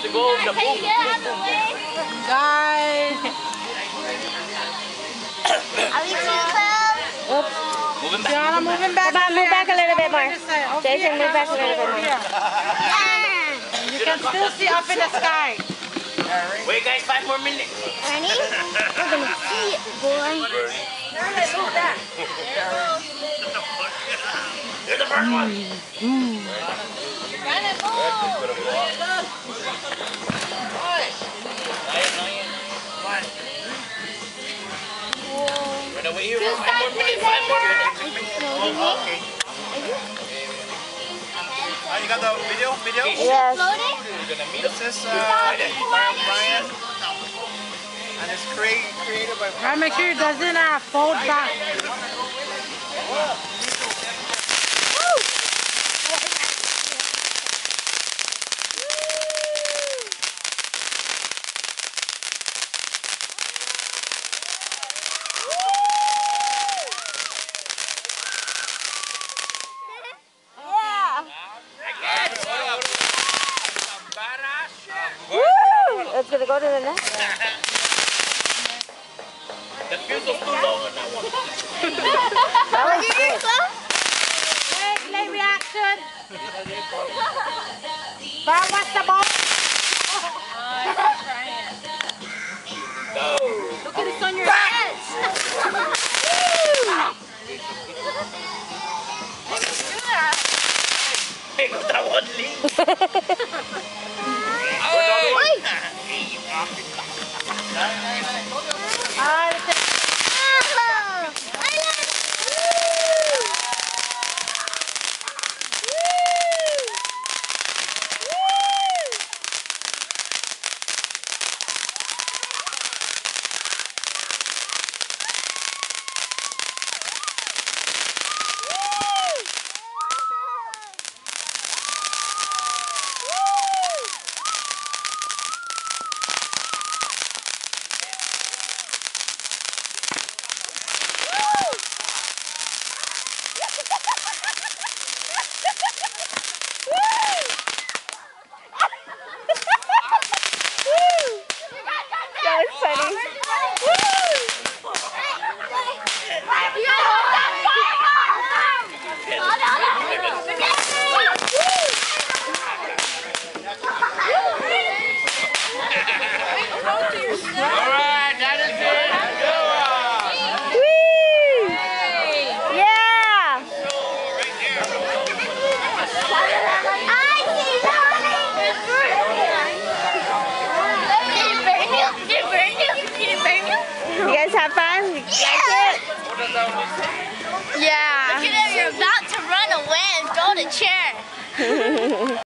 to go over the boat. Guys. Are we too close? Oops. Moving back. Tiana, moving back. Come on, move back a little bit more. Over Jason, here. move back a little bit more. You can still see up in the sky. Wait, guys, 5 more minutes. Ready? We're gonna see it, boy. You're the first one. Run and move. Run away here for 5 more minutes. 5 more minutes. Oh, okay. You got the video? Yes. This is Brian. And it's created by... Gotta make sure it doesn't fold back. It's gonna go to the next. The fuse was too long on that one. That was good. Late reaction. But what's the ball? No. Look at this on your head. Hey, that one leave.